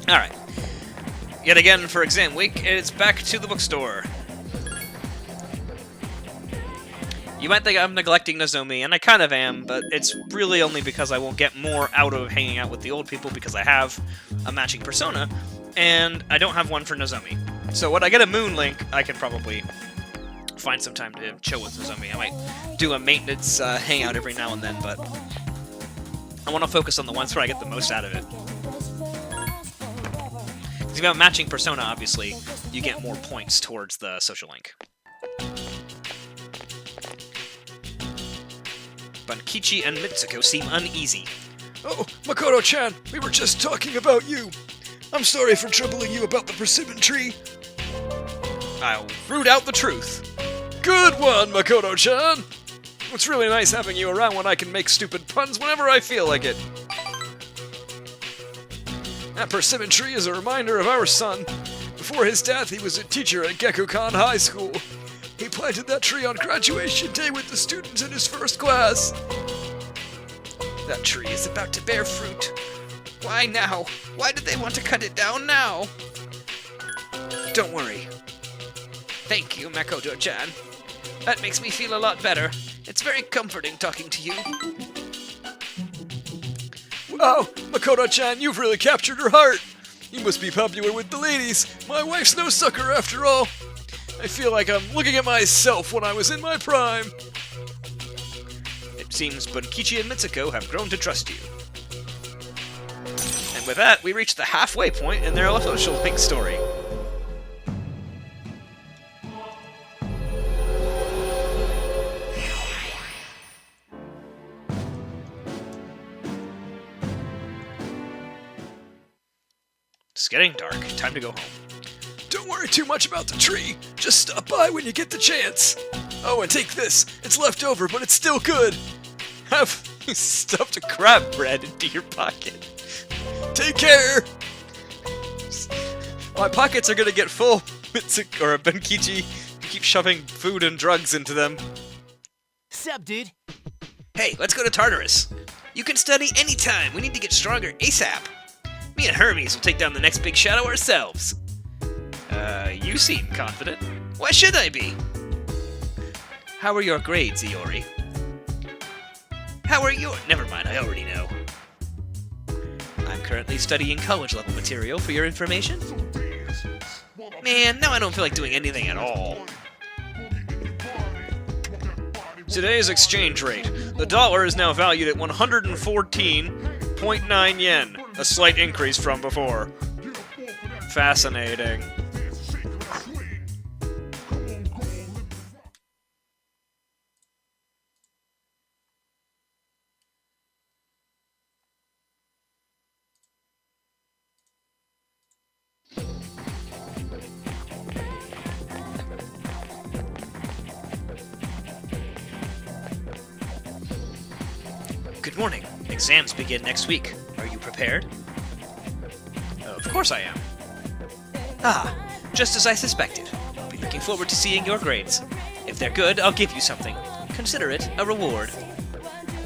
Alright. Yet again, for exam week, it's back to the bookstore. You might think I'm neglecting Nozomi, and I kind of am, but it's really only because I won't get more out of hanging out with the old people because I have a matching persona, and I don't have one for Nozomi. So when I get a Moon Link, I can probably find some time to chill with Nozomi. I might do a maintenance hangout every now and then, but I want to focus on the ones where I get the most out of it. Because if you have a matching persona, obviously, you get more points towards the social link. Bunkichi and Mitsuko seem uneasy. Oh, Makoto-chan, we were just talking about you. I'm sorry for troubling you about the persimmon tree. I'll root out the truth. Good one, Makoto-chan. It's really nice having you around when I can make stupid puns whenever I feel like it. That persimmon tree is a reminder of our son. Before his death, he was a teacher at Gekukan High School. He planted that tree on graduation day with the students in his first class. That tree is about to bear fruit. Why now? Why did they want to cut it down now? Don't worry. Thank you, Makoto-chan. That makes me feel a lot better. It's very comforting talking to you. Wow, Makoto-chan, you've really captured her heart. You must be popular with the ladies. My wife's no sucker after all. I feel like I'm looking at myself when I was in my prime. It seems Bunkichi and Mitsuko have grown to trust you. And with that, we reach the halfway point in their social link story. It's getting dark. Time to go home. Don't worry too much about the tree. Just stop by when you get the chance. Oh, and take this. It's left over, but it's still good. Have stuffed crab bread into your pocket. Take care. My pockets are gonna get full. Mitsuko or Bunkichi, you keep shoving food and drugs into them. Sup, dude? Hey, let's go to Tartarus. You can study anytime. We need to get stronger ASAP. Me and Hermes will take down the next big shadow ourselves. You seem confident. Why should I be? How are your grades, Iori? How are your... Never mind, I already know. I'm currently studying college-level material for your information. Man, now I don't feel like doing anything at all. Today's exchange rate. The dollar is now valued at 114.9 yen, a slight increase from before. Fascinating. Good morning. Exams begin next week. Are you prepared? Of course I am. Ah, just as I suspected. I'll be looking forward to seeing your grades. If they're good, I'll give you something. Consider it a reward.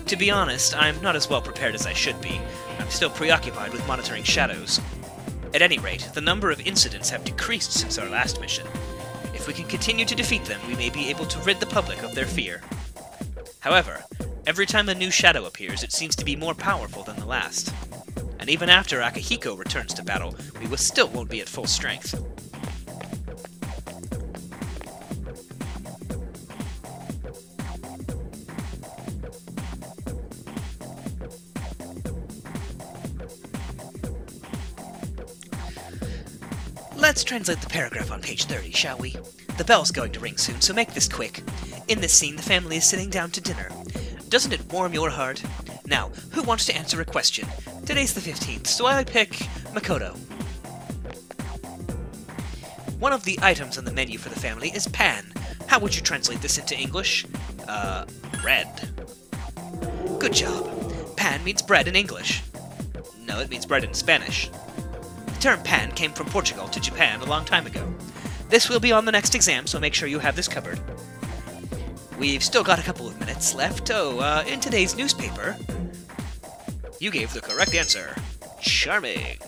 To be honest, I'm not as well prepared as I should be. I'm still preoccupied with monitoring shadows. At any rate, the number of incidents have decreased since our last mission. If we can continue to defeat them, we may be able to rid the public of their fear. However, every time a new shadow appears, it seems to be more powerful than the last. And even after Akihiko returns to battle, we still won't be at full strength. Let's translate the paragraph on page 30, shall we? The bell's going to ring soon, so make this quick. In this scene, the family is sitting down to dinner. Doesn't it warm your heart? Now, who wants to answer a question? Today's the 15th, so I pick Makoto. One of the items on the menu for the family is pan. How would you translate this into English? Bread. Good job. Pan means bread in English. No, it means bread in Spanish. The term pan came from Portugal to Japan a long time ago. This will be on the next exam, so make sure you have this covered. We've still got a couple of minutes left. Oh, in today's newspaper... You gave the correct answer. Charming.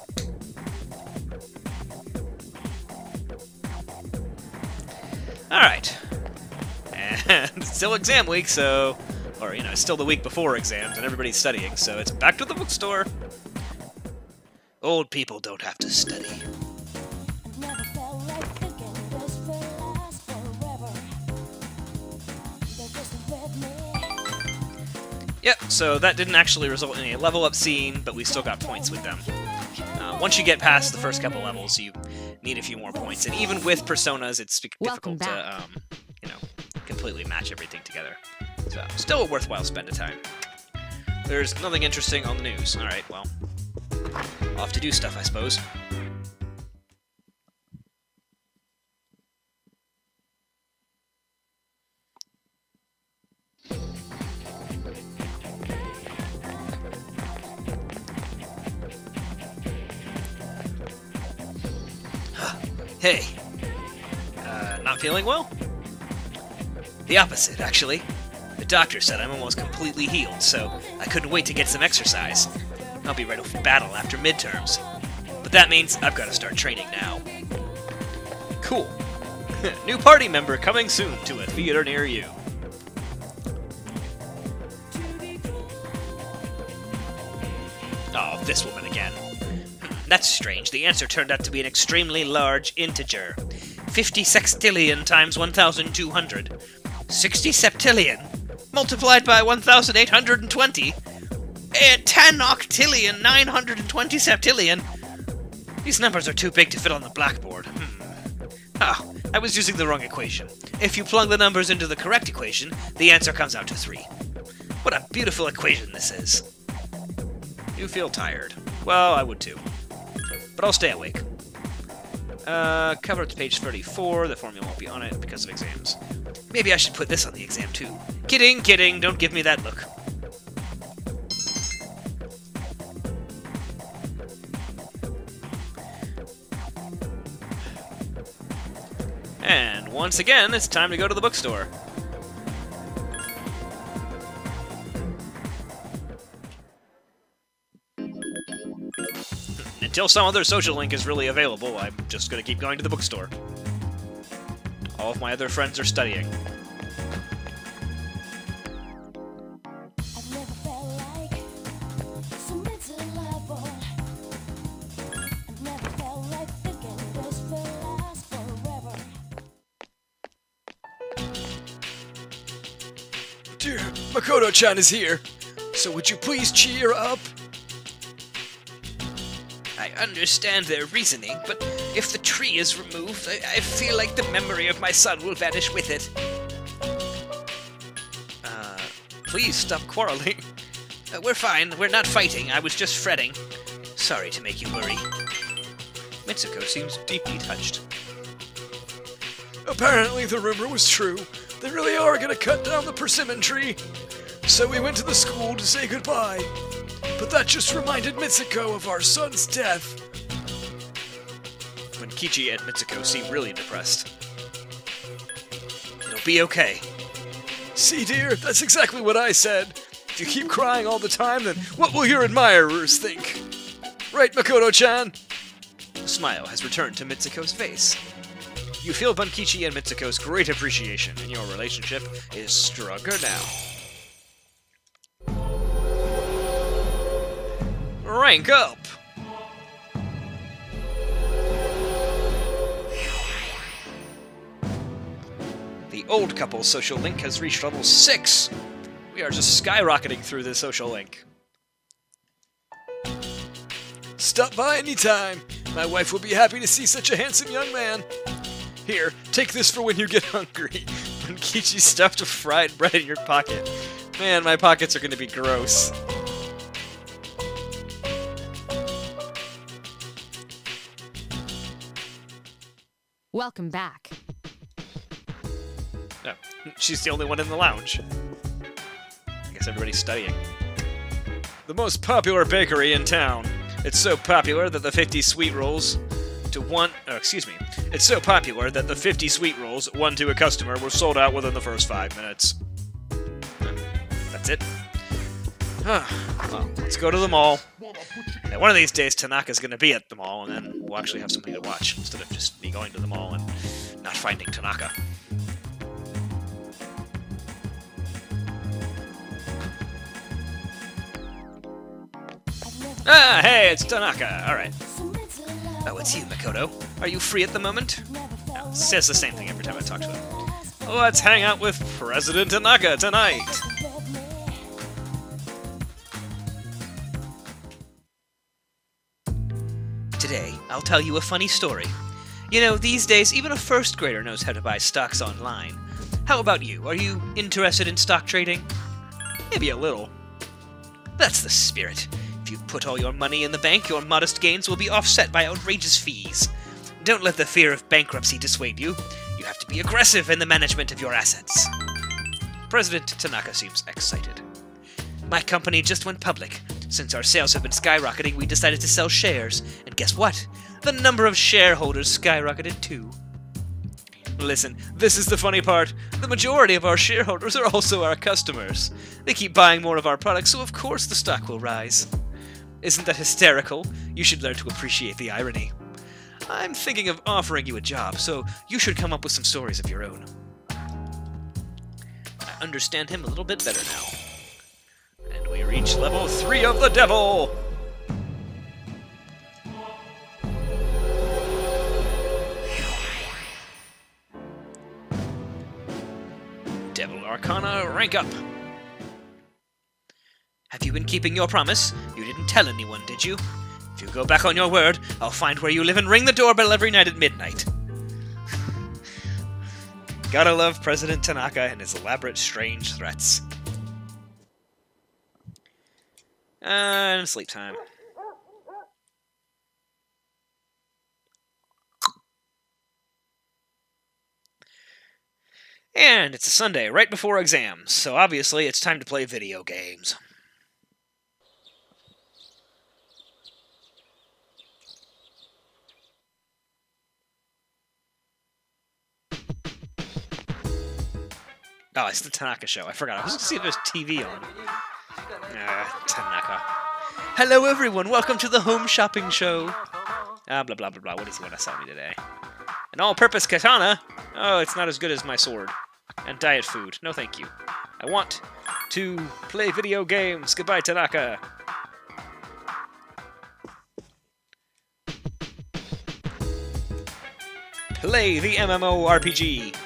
Alright. And it's still exam week, so... Or, you know, it's still the week before exams, and everybody's studying, so it's back to the bookstore. Old people don't have to study. Yep, so that didn't actually result in a level-up scene, but we still got points with them. Once you get past the first couple levels, you need a few more points, and even with personas, it's difficult to, you know, completely match everything together. So, still a worthwhile spend of time. There's nothing interesting on the news. Alright, well, I'll have to do stuff, I suppose. Hey. Not feeling well? The opposite, actually. The doctor said I'm almost completely healed, so I couldn't wait to get some exercise. I'll be ready for battle after midterms. But that means I've got to start training now. Cool. New party member coming soon to a theater near you. Oh, this woman again. That's strange. The answer turned out to be an extremely large integer. 50 sextillion times 1,200. 60 septillion multiplied by 1,820. 10 octillion 920 septillion. These numbers are too big to fit on the blackboard. Oh, I was using the wrong equation. If you plug the numbers into the correct equation, the answer comes out to 3. What a beautiful equation this is. You feel tired. Well, I would too. But I'll stay awake. Cover to page 34. The formula won't be on it because of exams. Maybe I should put this on the exam too. Kidding, kidding. Don't give me that look. And once again, it's time to go to the bookstore. Until some other social link is really available, I'm just going to keep going to the bookstore. All of my other friends are studying. Dear Makoto-chan is here, so would you please cheer up? I understand their reasoning, but if the tree is removed, I feel like the memory of my son will vanish with it. Please stop quarreling. We're fine. We're not fighting. I was just fretting. Sorry to make you worry. Mitsuko seems deeply touched. Apparently the rumor was true. They really are gonna cut down the persimmon tree. So we went to the school to say goodbye. But that just reminded Mitsuko of our son's death. Bunkichi and Mitsuko seem really depressed. It'll be okay. See, dear, that's exactly what I said. If you keep crying all the time, then what will your admirers think? Right, Makoto-chan? A smile has returned to Mitsuko's face. You feel Bunkichi and Mitsuko's great appreciation, and your relationship is stronger now. Rank up! The old couple's social link has reached level 6! We are just skyrocketing through this social link. Stop by anytime. My wife will be happy to see such a handsome young man. Here, take this for when you get hungry. Bunkichi stuffed fried bread in your pocket. Man, my pockets are gonna be gross. Welcome back. Oh, she's the only one in the lounge. I guess everybody's studying. The most popular bakery in town. It's so popular that the 50 sweet rolls It's so popular that the 50 sweet rolls, one to a customer, were sold out within the first 5 minutes. That's it. Well, let's go to the mall. Now, one of these days, Tanaka's going to be at the mall, and then we'll actually have something to watch, instead of just me going to the mall and not finding Tanaka. Ah, hey, it's Tanaka. Alright. Oh, it's you, Makoto. Are you free at the moment? No, says the same thing every time I talk to him. Let's hang out with President Tanaka tonight! Today, I'll tell you a funny story. You know, these days, even a first grader knows how to buy stocks online. How about you? Are you interested in stock trading? Maybe a little. That's the spirit. If you put all your money in the bank, your modest gains will be offset by outrageous fees. Don't let the fear of bankruptcy dissuade you. You have to be aggressive in the management of your assets. President Tanaka seems excited. My company just went public. Since our sales have been skyrocketing, we decided to sell shares. And guess what? The number of shareholders skyrocketed too. Listen, this is the funny part. The majority of our shareholders are also our customers. They keep buying more of our products, so of course the stock will rise. Isn't that hysterical? You should learn to appreciate the irony. I'm thinking of offering you a job, so you should come up with some stories of your own. I understand him a little bit better now. And we reach level 3 of the devil! Devil Arcana, rank up! Have you been keeping your promise? You didn't tell anyone, did you? If you go back on your word, I'll find where you live and ring the doorbell every night at midnight. Gotta love President Tanaka and his elaborate, strange threats. And sleep time. And it's a Sunday, right before exams, so obviously it's time to play video games. Oh, it's the Tanaka show. I forgot. I was going to see if there's TV on. Tanaka. Hello, everyone. Welcome to the home shopping show. Blah, blah, blah, blah. What does he want to sell me today? An all-purpose katana? Oh, it's not as good as my sword. And diet food. No, thank you. I want to play video games. Goodbye, Tanaka. Play the MMORPG.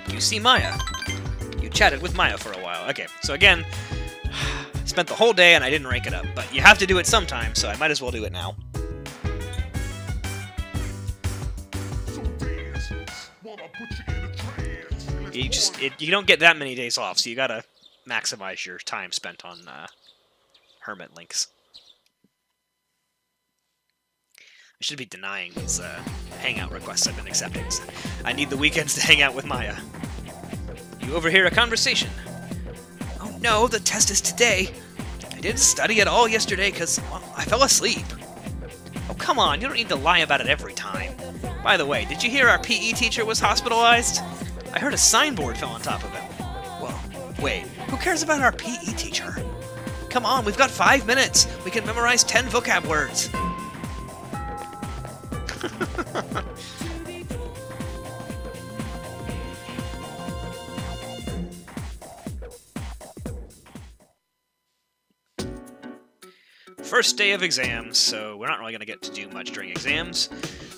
You see Maya. You chatted with Maya for a while. Okay, so again, spent the whole day and I didn't rank it up, but you have to do it sometime, so I might as well do it now. You don't get that many days off, so you gotta maximize your time spent on hermit links. I should be denying these hangout requests I've been accepting. I need the weekends to hang out with Maya. You overhear a conversation. Oh no, the test is today. I didn't study at all yesterday because, well, I fell asleep. Oh, come on, you don't need to lie about it every time. By the way, did you hear our PE teacher was hospitalized? I heard a signboard fell on top of him. Well, wait, who cares about our PE teacher? Come on, we've got 5 minutes. We can memorize 10 vocab words. First day of exams, so we're not really going to get to do much during exams.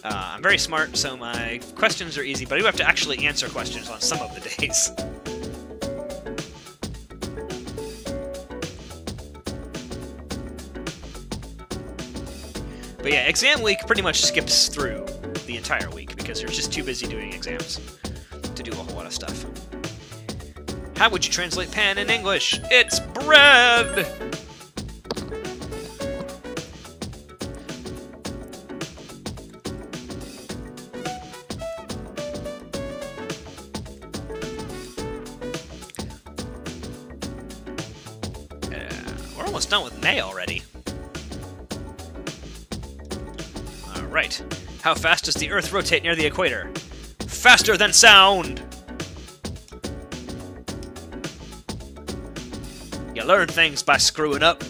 I'm very smart, so my questions are easy, but I do have to actually answer questions on some of the days. But yeah, exam week pretty much skips through the entire week because you're just too busy doing exams to do a whole lot of stuff. How would you translate pan in English? It's bread! We're almost done with May already. Right. How fast does the Earth rotate near the equator? Faster than sound! You learn things by screwing up.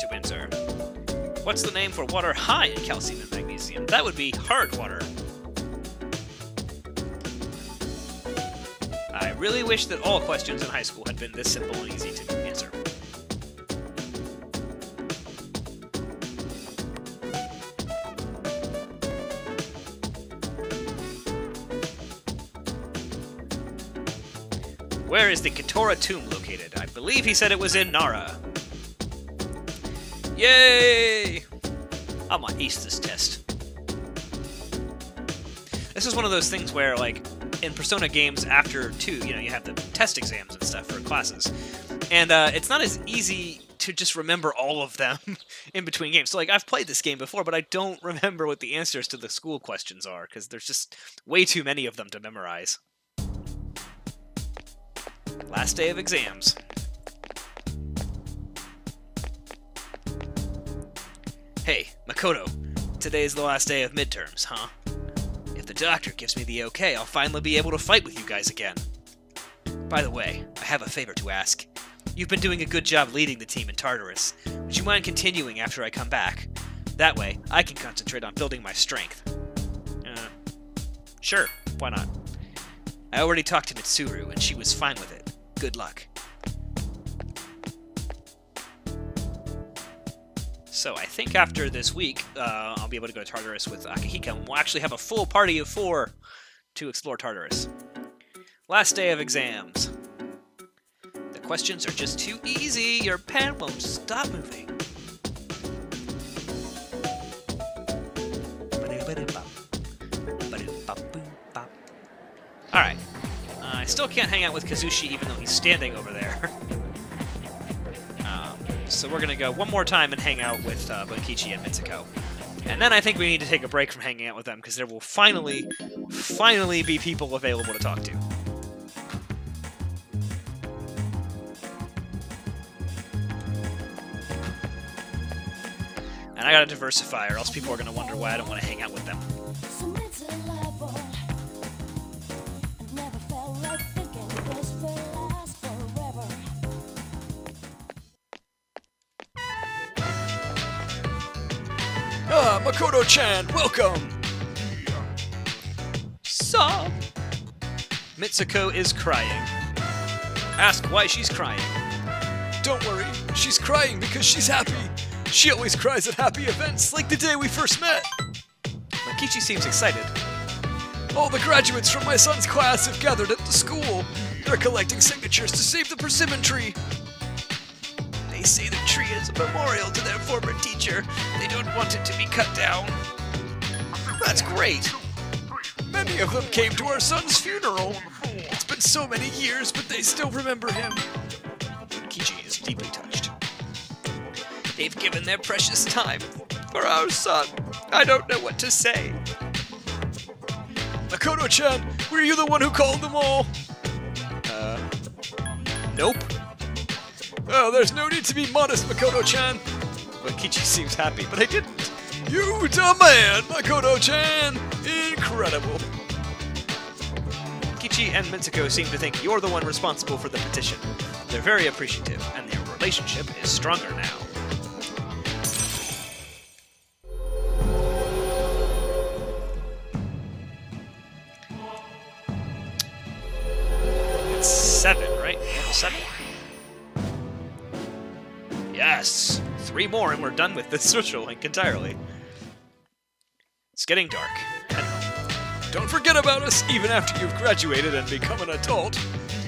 to Windsor. What's the name for water high in calcium and magnesium? That would be hard water. I really wish that all questions in high school had been this simple and easy to answer. Where is the Ketora tomb located? I believe he said it was in Nara. Yay! I'm gonna ace this test. This is one of those things where, like, in Persona games after 2, you have the test exams and stuff for classes. And it's not as easy to just remember all of them in between games. So, like, I've played this game before, but I don't remember what the answers to the school questions are, because there's just way too many of them to memorize. Last day of exams. Hey, Makoto, today's the last day of midterms, huh? If the doctor gives me the okay, I'll finally be able to fight with you guys again. By the way, I have a favor to ask. You've been doing a good job leading the team in Tartarus. Would you mind continuing after I come back? That way, I can concentrate on building my strength. Sure, why not? I already talked to Mitsuru, and she was fine with it. Good luck. So I think after this week, I'll be able to go to Tartarus with Akihiko, and we'll actually have a full party of 4 to explore Tartarus. Last day of exams. The questions are just too easy. Your pen won't stop moving. Alright. I still can't hang out with Kazushi even though he's standing over there. So we're going to go one more time and hang out with Bunkichi and Mitsuko. And then I think we need to take a break from hanging out with them, because there will finally be people available to talk to. And I gotta diversify, or else people are going to wonder why I don't want to hang out with them. Ah, Makoto-chan, welcome! Sup? Mitsuko is crying. Ask why she's crying. Don't worry, she's crying because she's happy. She always cries at happy events, like the day we first met. Bunkichi seems excited. All the graduates from my son's class have gathered at the school. They're collecting signatures to save the persimmon tree. They say the tree is a memorial to their former teacher. They don't want it to be cut down. That's great. Many of them came to our son's funeral. It's been so many years, but they still remember him. Bunkichi is deeply touched. They've given their precious time for our son. I don't know what to say. Makoto-chan, were you the one who called them all? Nope. Oh, there's no need to be modest, Makoto-chan. Bunkichi seems happy, but I didn't. You dumb man, Makoto-chan! Incredible. Bunkichi and Mitsuko seem to think you're the one responsible for the petition. They're very appreciative, and their relationship is stronger now. It's 7, right? Yeah, 7. Yes! 3 more and we're done with this social link entirely. It's getting dark. Head home. Don't forget about us, even after you've graduated and become an adult.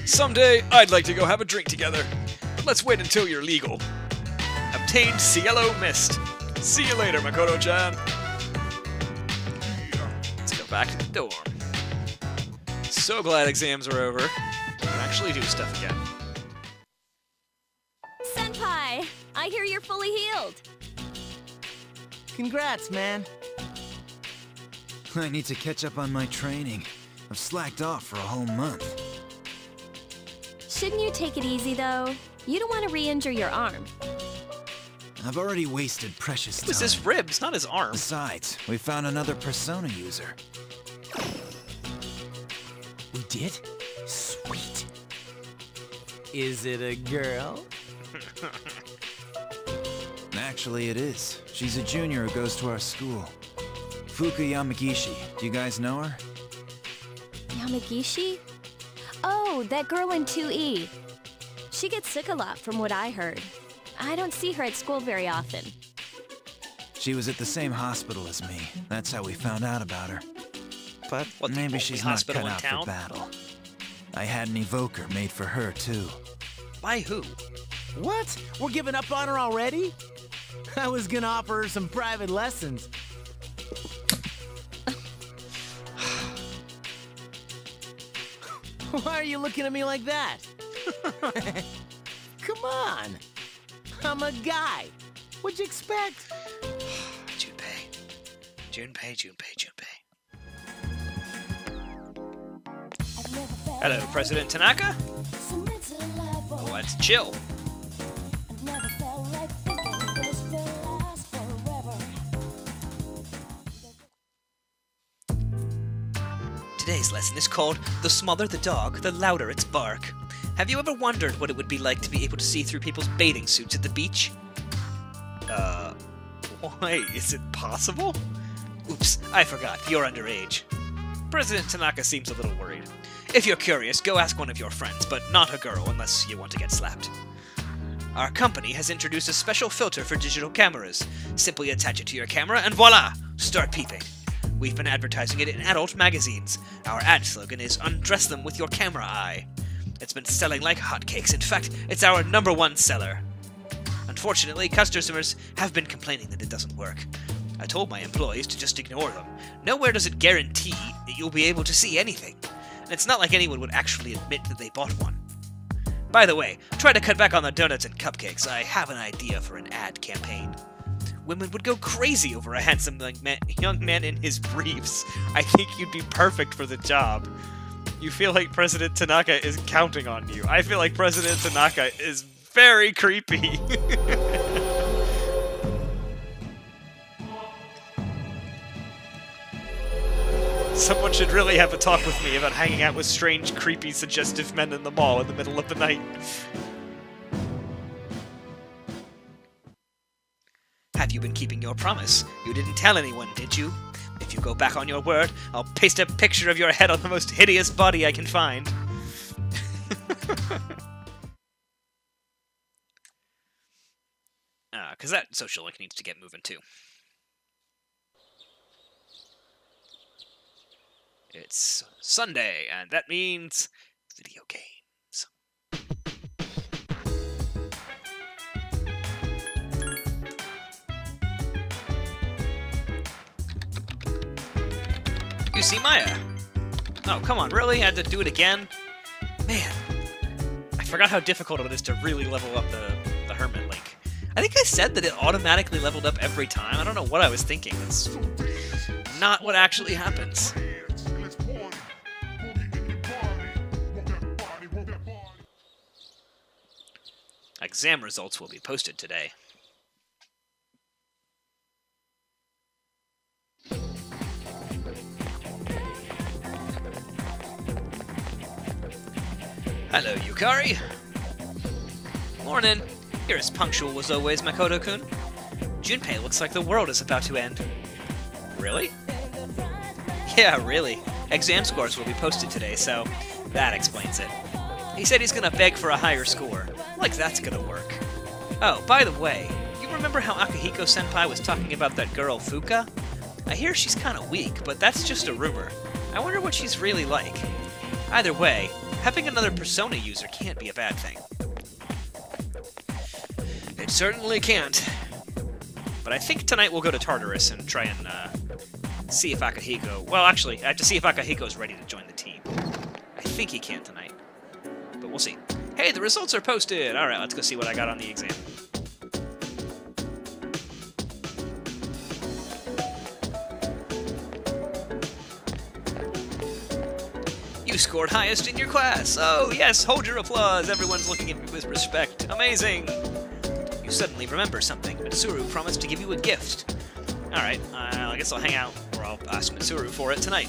Someday, I'd like to go have a drink together. But let's wait until you're legal. Obtained Cielo Mist. See you later, Makoto-chan. Let's go back to the dorm. So glad exams are over. I can actually do stuff again. Senpai, I hear you're fully healed. Congrats, man. I need to catch up on my training. I've slacked off for a whole month. Shouldn't you take it easy, though? You don't want to re-injure your arm. I've already wasted precious time. It was his ribs, not his arm. Besides, we found another Persona user. We did? Sweet. Is it a girl? Actually, it is. She's a junior who goes to our school. Fuka Yamagishi. Do you guys know her? Yamagishi? Oh, that girl in 2E. She gets sick a lot from what I heard. I don't see her at school very often. She was at the same hospital as me. That's how we found out about her. But What, the maybe only she's not hospital cut in out town? for battle. I had an evoker made for her, too. By who? What? We're giving up on her already? I was gonna offer her some private lessons. Why are you looking at me like that? Come on. I'm a guy. What'd you expect? Junpei. Hello, President Tanaka? Let's chill. Today's lesson is called The Smaller the Dog, the Louder Its Bark. Have you ever wondered what it would be like to be able to see through people's bathing suits at the beach? Why, is it possible? Oops, I forgot, you're underage. President Tanaka seems a little worried. If you're curious, go ask one of your friends, but not a girl unless you want to get slapped. Our company has introduced a special filter for digital cameras. Simply attach it to your camera and voila! Start peeping. We've been advertising it in adult magazines. Our ad slogan is "Undress them with your camera eye." It's been selling like hotcakes. In fact, it's our #1 seller. Unfortunately, customers have been complaining that it doesn't work. I told my employees to just ignore them. Nowhere does it guarantee that you'll be able to see anything. And it's not like anyone would actually admit that they bought one. By the way, try to cut back on the donuts and cupcakes. I have an idea for an ad campaign. Women would go crazy over a handsome young man in his briefs. I think you'd be perfect for the job. You feel like President Tanaka is counting on you. I feel like President Tanaka is very creepy. Someone should really have a talk with me about hanging out with strange, creepy, suggestive men in the mall in the middle of the night. Have you been keeping your promise? You didn't tell anyone, did you? If you go back on your word, I'll paste a picture of your head on the most hideous body I can find. Because that social link needs to get moving too. It's Sunday, and that means video games. You see Maya. Oh, come on, really? I had to do it again? Man, I forgot how difficult it is to really level up the Hermit Link. I think I said that it automatically leveled up every time. I don't know what I was thinking. That's not what actually happens. Exam results will be posted today. Hello, Yukari. Morning. You're as punctual as always, Makoto-kun. Junpei looks like the world is about to end. Really? Yeah, really. Exam scores will be posted today, so that explains it. He said he's gonna beg for a higher score. Like that's gonna work. Oh, by the way, you remember how Akihiko-senpai was talking about that girl Fuka? I hear she's kinda weak, but that's just a rumor. I wonder what she's really like. Either way, having another Persona user can't be a bad thing. It certainly can't. But I think tonight we'll go to Tartarus and try and see if Akihiko... Well, actually, I have to see if Akihiko's ready to join the team. I think he can tonight. But we'll see. Hey, the results are posted! Alright, let's go see what I got on the exam. You scored highest in your class! Oh, yes, hold your applause! Everyone's looking at me with respect. Amazing! You suddenly remember something. Mitsuru promised to give you a gift. Alright, I guess I'll hang out, or I'll ask Mitsuru for it tonight.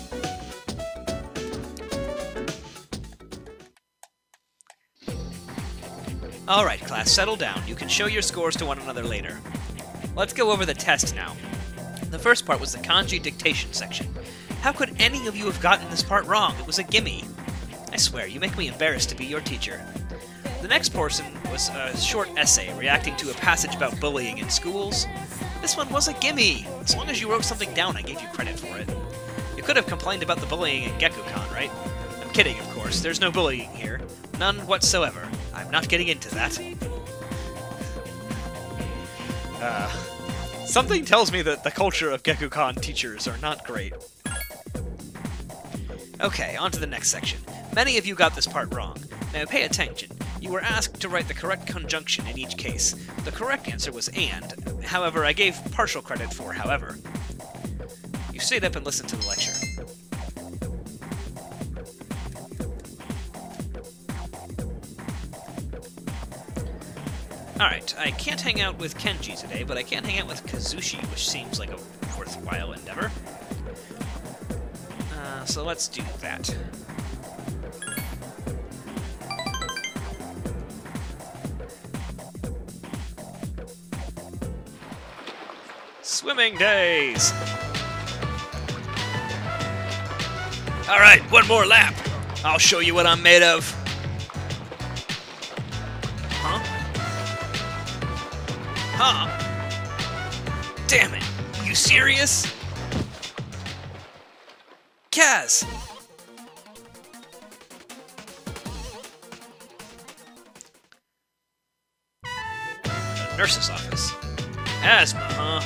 Alright, class, settle down. You can show your scores to one another later. let's go over the test now. The first part was the kanji dictation section. How could any of you have gotten this part wrong? It was a gimme. I swear, you make me embarrassed to be your teacher. The next portion was a short essay reacting to a passage about bullying in schools. This one was a gimme. As long as you wrote something down, I gave you credit for it. You could have complained about the bullying in Gekko-kan, right? I'm kidding, of course. There's no bullying here. None whatsoever. I'm not getting into that. Something tells me that the culture of Gekko-kan teachers are not great. Okay, on to the next section. Many of you got this part wrong. Now pay attention. You were asked to write the correct conjunction in each case. The correct answer was and. However, I gave partial credit for however. You stayed up and listened to the lecture. Alright, I can't hang out with Kenji today, but I can hang out with Kazushi, which seems like a worthwhile endeavor. So let's do that. Swimming days! Alright, one more lap. I'll show you what I'm made of. Huh? Huh? Damn it. You serious? Kaz! The nurse's office. Asthma, huh?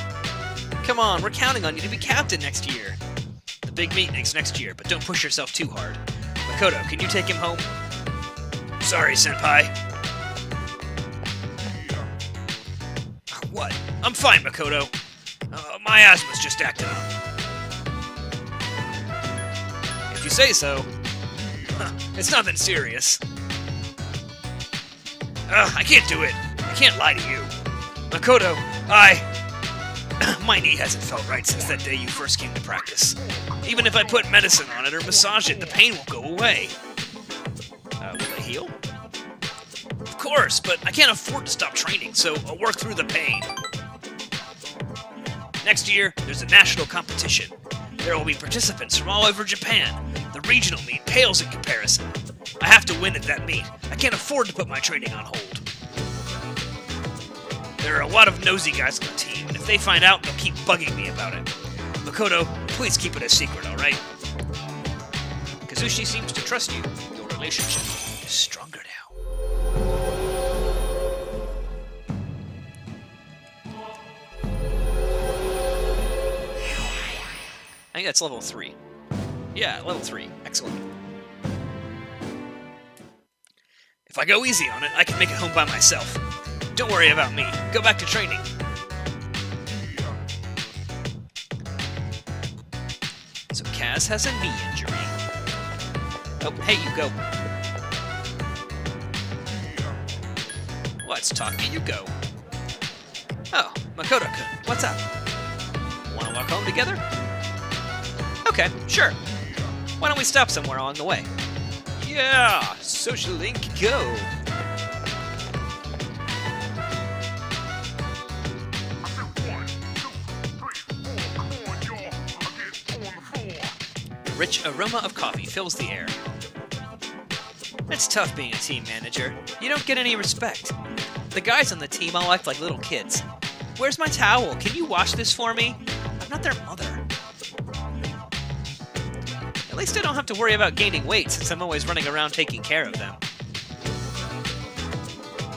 Come on, we're counting on you to be captain next year. The big meeting's next year, but don't push yourself too hard. Makoto, can you take him home? Sorry, senpai. What? I'm fine, Makoto. My asthma's just acting up. If you say so. It's nothing serious. I can't do it. I can't lie to you. Makoto, my knee hasn't felt right since that day you first came to practice. Even if I put medicine on it or massage it, the pain won't go away. Will it heal? Of course, but I can't afford to stop training, so I'll work through the pain. Next year, there's a national competition. There will be participants from all over Japan. The regional meet pales in comparison. I have to win at that meet. I can't afford to put my training on hold. There are a lot of nosy guys on the team, and if they find out, they'll keep bugging me about it. Makoto, please keep it a secret, alright? Kazushi seems to trust you. Your relationship is stronger now. I think that's level 3. Yeah, level 3. Excellent. If I go easy on it, I can make it home by myself. Don't worry about me. Go back to training. So Kaz has a knee injury. Oh, hey, you go. Let's talk to you go. Oh, Makoto-kun, what's up? Wanna walk home together? Okay, sure. Why don't we stop somewhere along the way? Yeah! Social link, go! The rich aroma of coffee fills the air. It's tough being a team manager. You don't get any respect. The guys on the team all act like little kids. Where's my towel? Can you wash this for me? I'm not their mother. At least I don't have to worry about gaining weight since I'm always running around taking care of them.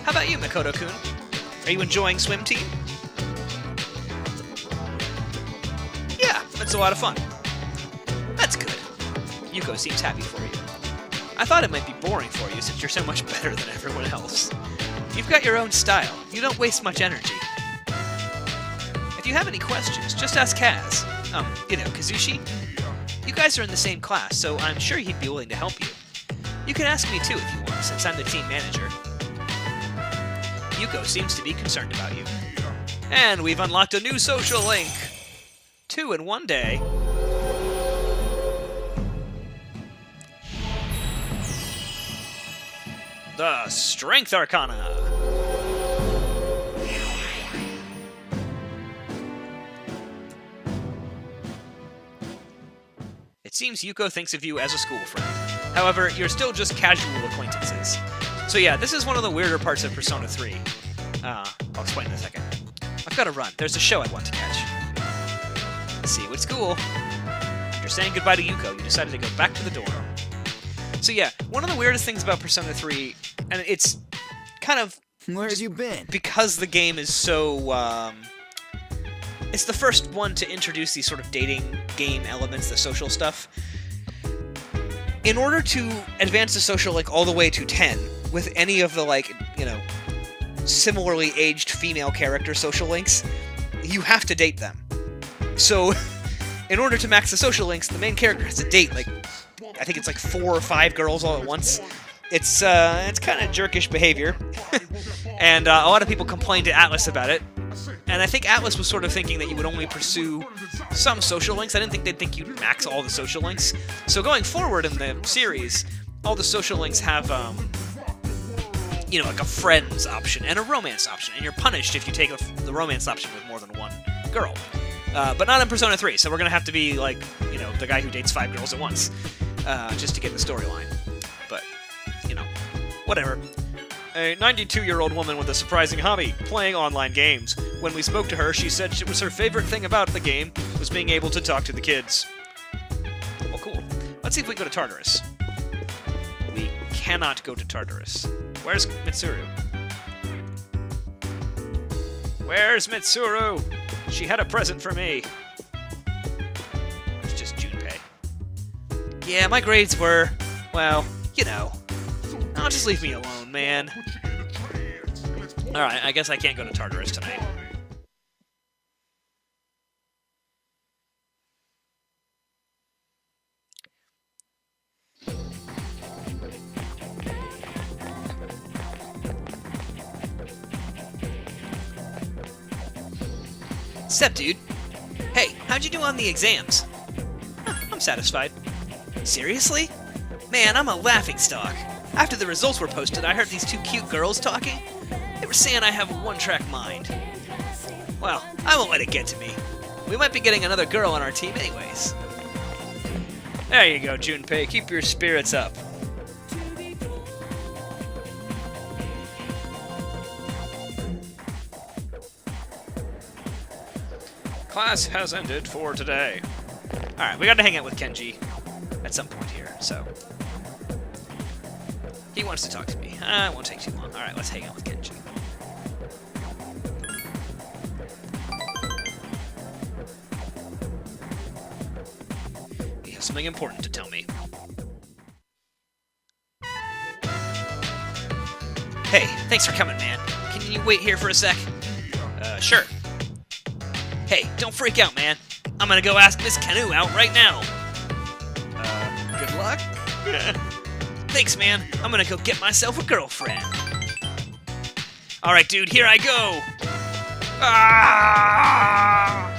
How about you, Makoto-kun? Are you enjoying swim team? Yeah, it's a lot of fun. That's good. Yuko seems happy for you. I thought it might be boring for you since you're so much better than everyone else. You've got your own style. You don't waste much energy. If you have any questions, just ask Kaz. Kazushi? You guys are in the same class, so I'm sure he'd be willing to help you. You can ask me too if you want, since I'm the team manager. Yuko seems to be concerned about you. And we've unlocked a new social link! 2 in one day. The Strength Arcana! seems Yuko thinks of you as a school friend. However, you're still just casual acquaintances. So yeah, this is one of the weirder parts of Persona 3. I'll explain in a second. I've got to run. There's a show I want to catch. See you at school. After saying goodbye to Yuko, you decided to go back to the dorm. So yeah, one of the weirdest things about Persona 3, and it's kind of... Where have you been? Because the game is so, it's the first one to introduce these sort of dating game elements, the social stuff. In order to advance the social link all the way to 10, with any of the, like, you know, similarly aged female character social links, you have to date them. So, in order to max the social links, the main character has to date, like, I think it's like 4 or 5 girls all at once. It's kind of jerkish behavior. And a lot of people complained to Atlas about it. And I think Atlas was sort of thinking that you would only pursue some social links. I didn't think they'd think you'd max all the social links. So going forward in the series, all the social links have, you know, like a friends option and a romance option. And you're punished if you take the romance option with more than one girl. But not in Persona 3, so we're going to have to be, like, you know, the guy who dates 5 girls at once. Just to get the storyline. But, you know, whatever. A 92-year-old woman with a surprising hobby, playing online games. When we spoke to her, she said it was her favorite thing about the game was being able to talk to the kids. Well, cool. Let's see if we can go to Tartarus. We cannot go to Tartarus. Where's Mitsuru? Where's Mitsuru? She had a present for me. It's just Junpei. Yeah, my grades were, well, you know. Oh, just leave me alone, man. Alright, I guess I can't go to Tartarus tonight. Sup, dude? Hey, how'd you do on the exams? Huh, I'm satisfied. Seriously? Man, I'm a laughingstock. After the results were posted, I heard these 2 cute girls talking. They were saying I have a one-track mind. Well, I won't let it get to me. We might be getting another girl on our team anyways. There you go, Junpei. Keep your spirits up. Class has ended for today. Alright, we gotta hang out with Kenji at some point here, so... He wants to talk to me. It won't take too long. Alright, let's hang out with Kenji. He has something important to tell me. Hey, thanks for coming, man. Can you wait here for a sec? Sure. Hey, don't freak out, man. I'm gonna go ask Miss Kanu out right now. Good luck? Thanks, man. I'm gonna go get myself a girlfriend. Alright, dude, here I go! Ah!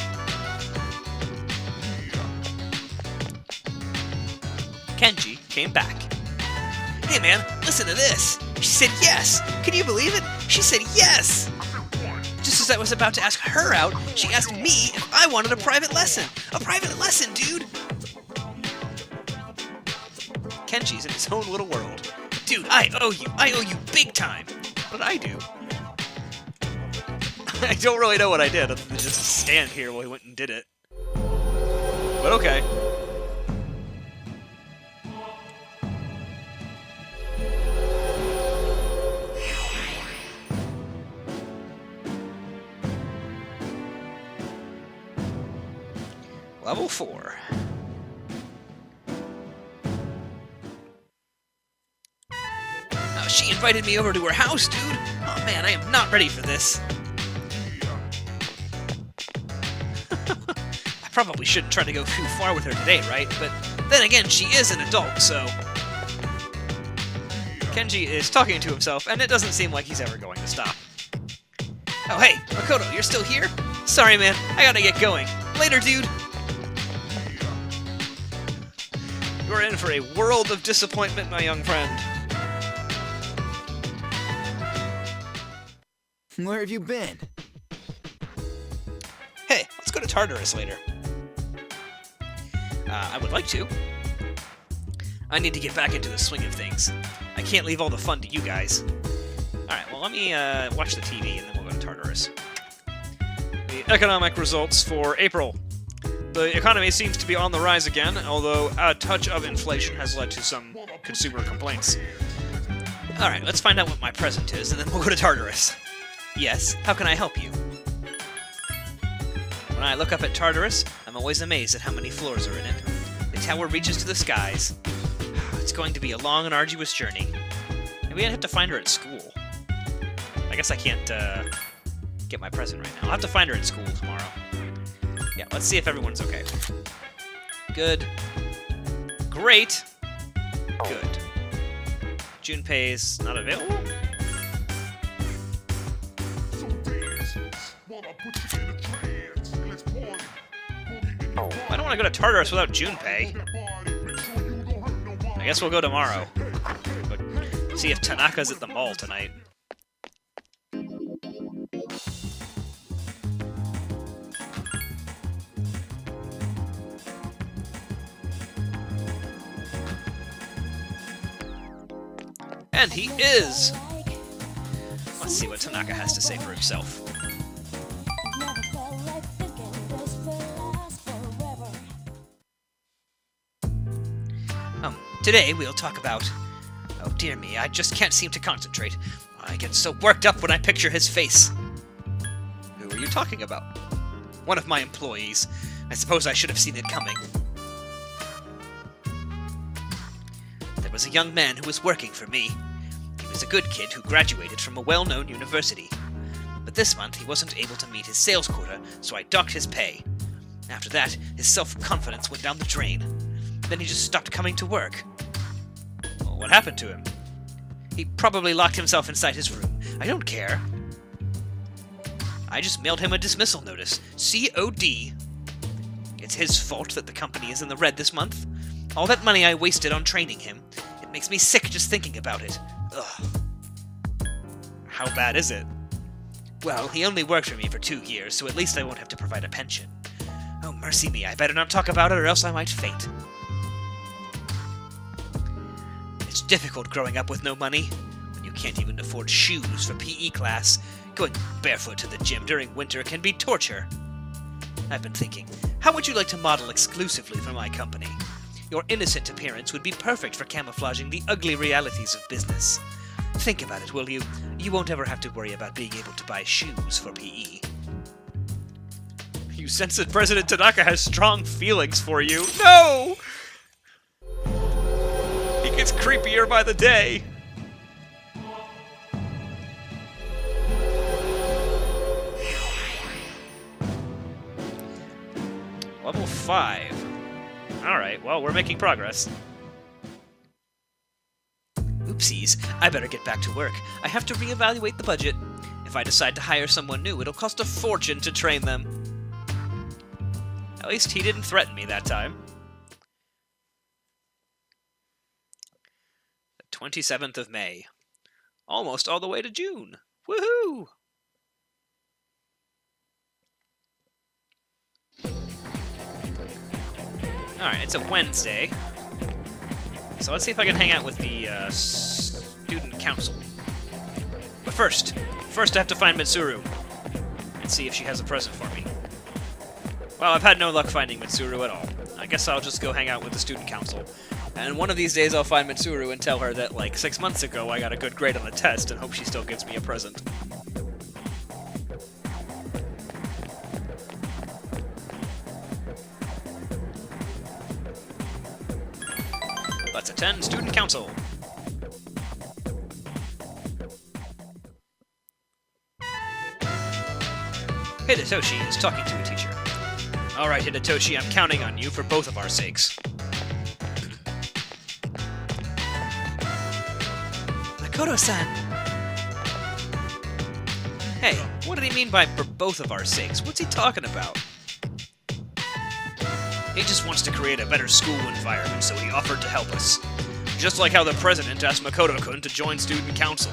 Kenji came back. Hey, man, listen to this. She said yes. Can you believe it? She said yes! Just as I was about to ask her out, she asked me if I wanted a private lesson. A private lesson, dude! Kenji's in his own little world. Dude, I owe you big time. What did I do? I don't really know what I did other than just stand here while he went and did it. But okay. Level 4. She invited me over to her house, dude! Oh man, I am not ready for this. I probably shouldn't try to go too far with her today, right? But then again, she is an adult, so... Kenji is talking to himself, and it doesn't seem like he's ever going to stop. Oh hey, Makoto, you're still here? Sorry man, I gotta get going. Later, dude! You're in for a world of disappointment, my young friend. Where have you been? Hey, let's go to Tartarus later. I would like to. I need to get back into the swing of things. I can't leave all the fun to you guys. Alright, well let me watch the TV and then we'll go to Tartarus. The economic results for April. The economy seems to be on the rise again, although a touch of inflation has led to some consumer complaints. Alright, let's find out what my present is, and then we'll go to Tartarus. Yes, how can I help you? When I look up at Tartarus, I'm always amazed at how many floors are in it. The tower reaches to the skies. It's going to be a long and arduous journey. Maybe I'd have to find her at school. I guess I can't get my present right now. I'll have to find her at school tomorrow. Yeah, let's see if everyone's okay. Good. Great. Good. Junpei's not available? I don't want to go to Tartarus without Junpei. I guess we'll go tomorrow. But see if Tanaka's at the mall tonight. And he is! Let's see what Tanaka has to say for himself. Today we'll talk about... Oh dear me, I just can't seem to concentrate. I get so worked up when I picture his face. Who are you talking about? One of my employees. I suppose I should have seen it coming. There was a young man who was working for me. He was a good kid who graduated from a well-known university. But this month he wasn't able to meet his sales quota, so I docked his pay. After that, his self-confidence went down the drain. Then he just stopped coming to work. Well, what happened to him? He probably locked himself inside his room. I don't care. I just mailed him a dismissal notice. COD. It's his fault that the company is in the red this month. All that money I wasted on training him. It makes me sick just thinking about it. Ugh. How bad is it? Well, he only worked for me for 2 years, so at least I won't have to provide a pension. Oh, mercy me, I better not talk about it or else I might faint. It's difficult growing up with no money, when you can't even afford shoes for PE class. Going barefoot to the gym during winter can be torture. I've been thinking, how would you like to model exclusively for my company? Your innocent appearance would be perfect for camouflaging the ugly realities of business. Think about it, will you? You won't ever have to worry about being able to buy shoes for PE. You sense that President Tanaka has strong feelings for you. No! He gets creepier by the day. Level 5. Alright, well, we're making progress. Oopsies, I better get back to work. I have to reevaluate the budget. If I decide to hire someone new, it'll cost a fortune to train them. At least he didn't threaten me that time. The 27th of May. Almost all the way to June. Woohoo! Alright, it's a Wednesday. So let's see if I can hang out with the student council. But first I have to find Mitsuru and see if she has a present for me. Well, I've had no luck finding Mitsuru at all. I guess I'll just go hang out with the student council. And one of these days I'll find Mitsuru and tell her that, like, 6 months ago I got a good grade on the test and hope she still gives me a present. Let's attend student council. Hidetoshi is talking to a teacher. Alright, Hidetoshi, I'm counting on you for both of our sakes. Makoto-san! Hey, what did he mean by for both of our sakes? What's he talking about? He just wants to create a better school environment, so he offered to help us. Just like how the president asked Makoto-kun to join student council.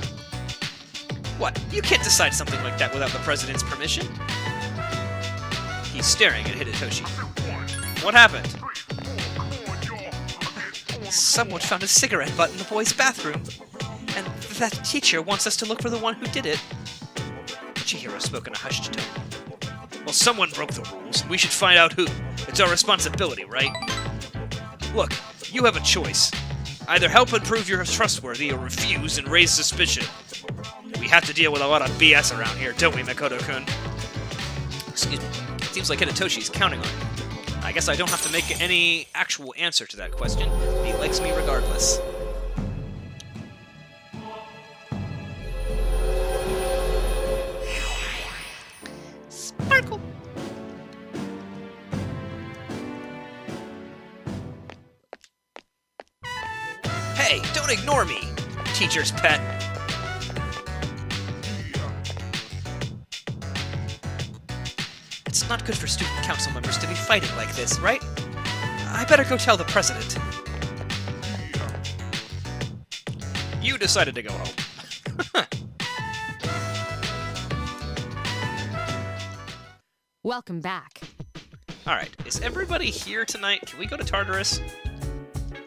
What? You can't decide something like that without the president's permission? He's staring at Hidetoshi. What happened? Someone found a cigarette butt in the boys' bathroom, and that teacher wants us to look for the one who did it. Chihiro spoke in a hushed tone. Well, someone broke the rules, and we should find out who. It's our responsibility, right? Look, you have a choice. Either help and prove you're trustworthy, or refuse and raise suspicion. We have to deal with a lot of BS around here, don't we, Makoto-kun? Excuse me. It seems like Hidetoshi's counting on me. I guess I don't have to make any actual answer to that question. He likes me regardless. Sparkle! Hey, don't ignore me, teacher's pet. It's not good for student council members to be fighting like this, right? I better go tell the president. You decided to go home. Welcome back. Alright, is everybody here tonight? Can we go to Tartarus?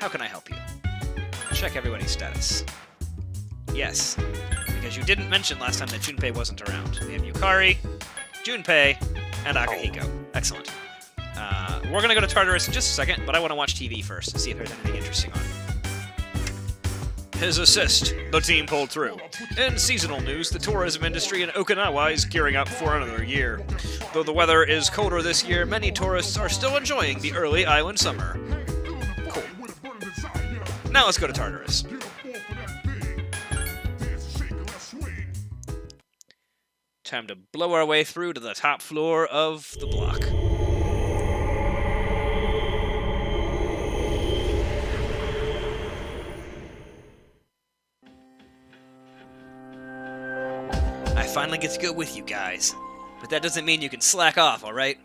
How can I help you? Check everybody's status. Yes, because you didn't mention last time that Junpei wasn't around. We have Yukari, Junpei, and Akihiko. Excellent. We're gonna go to Tartarus in just a second, but I want to watch TV first to see if there's anything interesting on. His assist, the team pulled through. In seasonal news, the tourism industry in Okinawa is gearing up for another year. Though the weather is colder this year, many tourists are still enjoying the early island summer. Cool. Now let's go to Tartarus. Time to blow our way through to the top floor of the block. I finally get to go with you guys. But that doesn't mean you can slack off, alright?